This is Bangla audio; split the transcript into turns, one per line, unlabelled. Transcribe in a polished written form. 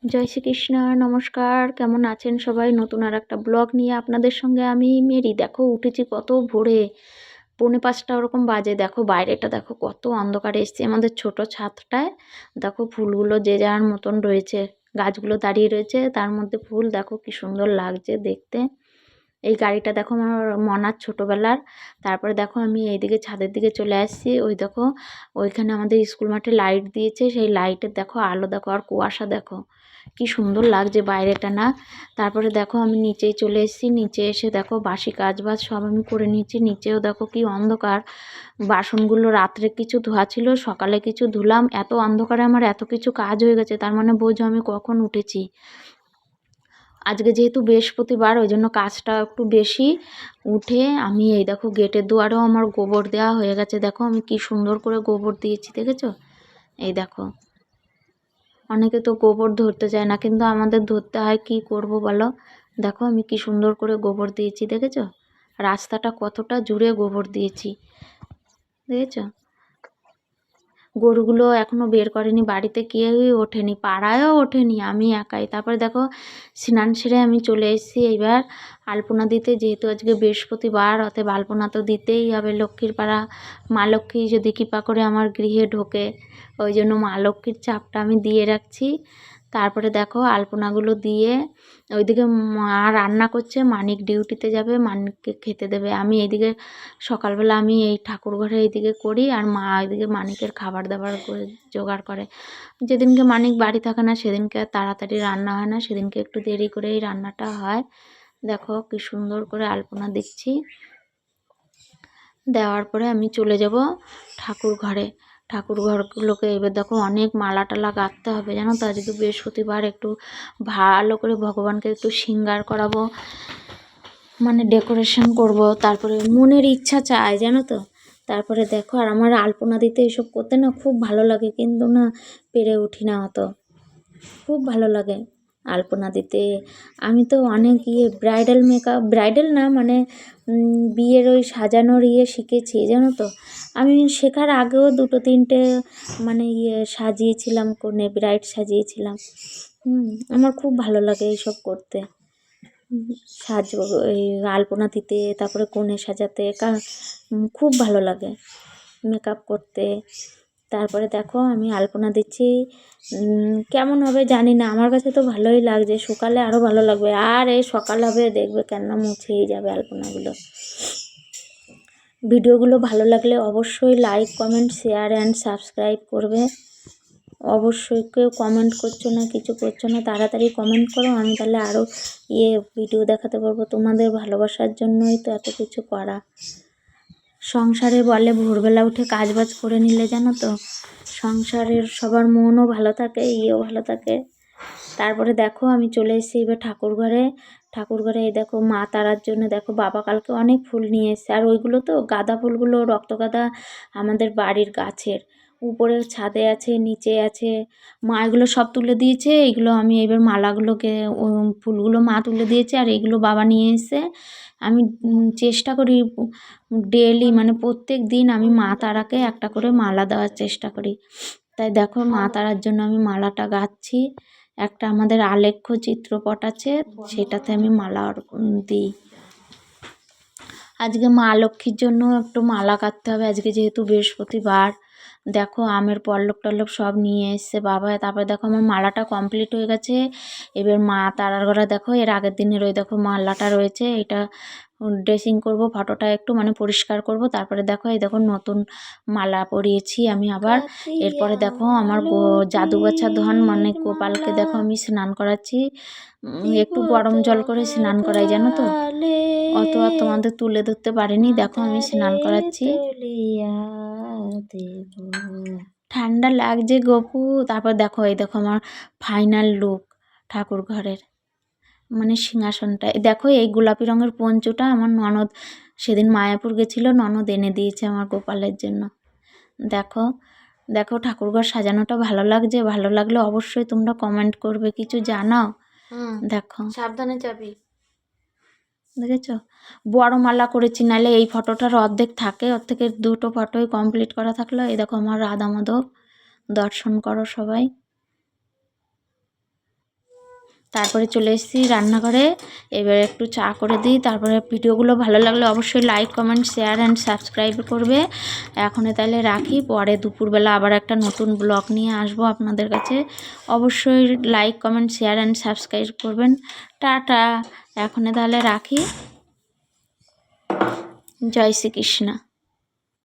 জয় শ্রীকৃষ্ণ, নমস্কার। কেমন আছেন সবাই? নতুন আর একটা ব্লগ নিয়ে আপনাদের সঙ্গে আমি মেরি। দেখো উঠেছি কত ভোরে, 4:45 ওরকম বাজে। দেখো বাইরেটা দেখো কত অন্ধকারে এসছে। আমাদের ছোট ছাদটায় দেখো ফুলগুলো যে যার মতন রয়েছে, গাছগুলো দাঁড়িয়ে রয়েছে, তার মধ্যে ফুল দেখো কি সুন্দর লাগছে দেখতে। এই গাড়িটা দেখো আমার মনার ছোটোবেলার। তারপরে দেখো আমি এইদিকে ছাদের দিকে চলে আসছি। ওই দেখো ওইখানে আমাদের স্কুল মাঠে লাইট দিয়েছে, সেই লাইটের দেখো আলো দেখো, আর কুয়াশা দেখো কি সুন্দর লাগছে বাইরেটা না। তারপরে দেখো আমি নিচেই চলে এসেছি। নিচে এসে দেখো বাসি কাজ বাজ সব আমি করে নিচ্ছি। নিচেও দেখো কি অন্ধকার। বাসনগুলো রাত্রে কিছু ধোয়া ছিল, সকালে কিছু ধুলাম। এত অন্ধকারে আমার এত কিছু কাজ হয়ে গেছে, তার মানে বোঝো আমি কখন উঠেছি। আজকে যেহেতু বৃহস্পতিবার, ওই জন্য কাজটা একটু বেশি। উঠে আমি এই দেখো গেটের দুয়ারেও আমার গোবর দেওয়া হয়ে গেছে। দেখো আমি কি সুন্দর করে গোবর দিয়েছি, দেখেছো? এই দেখো, অনেকে তো গোবর ধরতে চায় না, কিন্তু আমাদের ধরতে হয়, কি করব বলো। দেখো আমি কি সুন্দর করে গোবর দিয়েছি, দেখেছো? রাস্তাটা কতটা জুড়ে গোবর দিয়েছি, দেখেছো? গরুগুলো এখনও বের করেনি, বাড়িতে কেউই ওঠেনি, পাড়ায়ও ওঠেনি, আমি একাই। তারপরে দেখো স্নান সেরে আমি চলে এসেছি এইবার আলপনা দিতে। যেহেতু আজকে বৃহস্পতিবার, অতএব আলপনা তো দিতেই হবে। লক্ষ্মীর পাড়া মা লক্ষ্মী যদি কৃপা করে আমার গৃহে ঢোকে, ওই জন্য মা লক্ষ্মীর চাপটা আমি দিয়ে রাখছি। তারপরে দেখো আলপনাগুলো দিয়ে ওইদিকে মা রান্না করছে, মানিক ডিউটিতে যাবে, মানিককে খেতে দেবে। আমি এইদিকে সকালবেলা আমি এই ঠাকুর ঘরে এইদিকে করি, আর মা এইদিকে মানিকের খাবার দাবার করে জোগাড় করে। যেদিনকে মানিক বাড়ি থাকে না সেদিনকে তাড়াতাড়ি রান্না হয় না, সেদিনকে একটু দেরি করেই রান্নাটা হয়। দেখো কি সুন্দর করে আলপনা দিচ্ছি। দেওয়ার পরে আমি চলে যাব ঠাকুর ঘরে। ঠাকুর ঘরগুলোকে এবার দেখো অনেক মালা টালা গাঁথতে হবে, জানো তো। আজকে বৃহস্পতিবার, একটু ভালো করে ভগবানকে একটু শৃঙ্গার করাবো, মানে ডেকোরেশন করব। তারপরে মনের ইচ্ছা চায়, জানো তো। তারপরে দেখো, আর আমার আলপনা দিতে এসব করতে না খুব ভালো লাগে, কিন্তু না পেরে উঠি না অত। খুব ভালো লাগে আলপনা দিতে। আমি তো অনেক ব্রাইডাল মেকআপ, ব্রাইডাল না মানে বিয়ের ওই সাজানোর শিখেছি, জানো তো। আমি শেখার আগেও 2-3টে মানে সাজিয়েছিলাম, কনে ব্রাইড সাজিয়েছিলাম। আমার খুব ভালো লাগে এইসব করতে, এই আলপনা দিতে, তারপরে কনে সাজাতে, খুব ভালো লাগে মেকআপ করতে। তারপরে দেখো আমি আলপনা দিচ্ছি। কেমন হবে জানি না, আমার কাছে তো ভালোই লাগছে। সকালে আরও ভালো লাগবে, আর এই সকাল হবে দেখবে কেন মুছেই যাবে আলপনাগুলো। ভিডিওগুলো ভালো লাগলে অবশ্যই like, comment, share and subscribe করবে। অবশ্যই কেউ কমেন্ট করছো না, কিছু করছো না, তাড়াতাড়ি কমেন্ট করো, আমি তাহলে আরও ভিডিও দেখাতে পারবো। তোমাদের ভালোবাসার জন্যই তো এত কিছু করা। সংসারে বলে ভোরবেলা উঠে কাজবাজ করে নিলে, জানো তো, সংসারের সবার মনও ভালো থাকে, ভালো থাকে। তারপরে দেখো আমি চলে এসেছি এবার ঠাকুর ঘরে। ঠাকুর ঘরে এই দেখো মা তারার জন্য দেখো বাবা কালকে অনেক ফুল নিয়ে এসছে। আর ওইগুলো তো গাঁদা ফুলগুলো রক্তগাঁদা, আমাদের বাড়ির গাছের উপরে ছাদে আছে, নিচে আছে। মা এগুলো সব তুলে দিয়েছে। এইগুলো আমি এবার মালাগুলোকে, ফুলগুলো মা তুলে দিয়েছে, আর এইগুলো বাবা নিয়ে এসে আমি চেষ্টা করি ডেলি, মানে প্রত্যেক দিন আমি মা তারাকে একটা করে মালা দেওয়ার চেষ্টা করি। তাই দেখো মা তারার জন্য আমি মালাটা গাঁথছি। একটা আমাদের আলেখ্য চিত্রপট আছে, সেটাতে আমি মালা দিই। আজকে মা লক্ষ্মীর জন্য একটু মালা কাটতে হবে, আজকে যেহেতু বৃহস্পতিবার। দেখো আমের পল্লব টল্লব সব নিয়ে এসছে বাবা। তারপরে দেখো আমার মালাটা কমপ্লিট হয়ে গেছে। এবার মা তারার ঘরে দেখো এর আগের দিনের ওই দেখো মালাটা রয়েছে, এটা ড্রেসিং করব, ফটোটা একটু মানে পরিষ্কার করব। তারপরে দেখো এই দেখো নতুন মালা পরিয়েছি আমি আবার। এরপরে দেখো আমার জাদু বাছা ধন মানে গোপালকে দেখো আমি স্নান করাচ্ছি। একটু গরম জল করে স্নান করাই, জানো তো। অত আর তোমাদের তুলে ধরতে পারিনি। দেখো আমি স্নান করাচ্ছি। ঠান্ডা লাগছে গপু। তারপর দেখো এই দেখো আমার ফাইনাল লুক ঠাকুর ঘরের, মানে সিংহাসনটা। দেখো এই গোলাপি রঙের পঞ্চটা আমার ননদ সেদিন মায়াপুর গেছিলো, ননদ এনে দিয়েছে আমার গোপালের জন্য। দেখো দেখো ঠাকুরঘর সাজানোটা ভালো লাগছে? ভালো লাগলে অবশ্যই তোমরা কমেন্ট করবে, কিছু জানাও। দেখো সাবধানে যাবি, দেখেছো? বড় মালা করেছি, নাহলে এই ফটোটার অর্ধেক থাকে, ওর থেকে 2টো ফটোই কমপ্লিট করা থাকলো। এই দেখো আমার রাধা মাধব, দর্শন করো সবাই। তারপরে চলে এসেছি রান্নাঘরে। এবার একটু চা করে দিই। তারপরে ভিডিওগুলো ভালো লাগলে অবশ্যই like comment share and subscribe করবে। এখন তাহলে রাখি, পরে দুপুরবেলা আবার একটা নতুন ব্লগ নিয়ে আসবো আপনাদের কাছে। অবশ্যই like comment share and subscribe করবেন। টাটা, এখন তাহলে রাখি। জয় শ্রীকৃষ্ণ।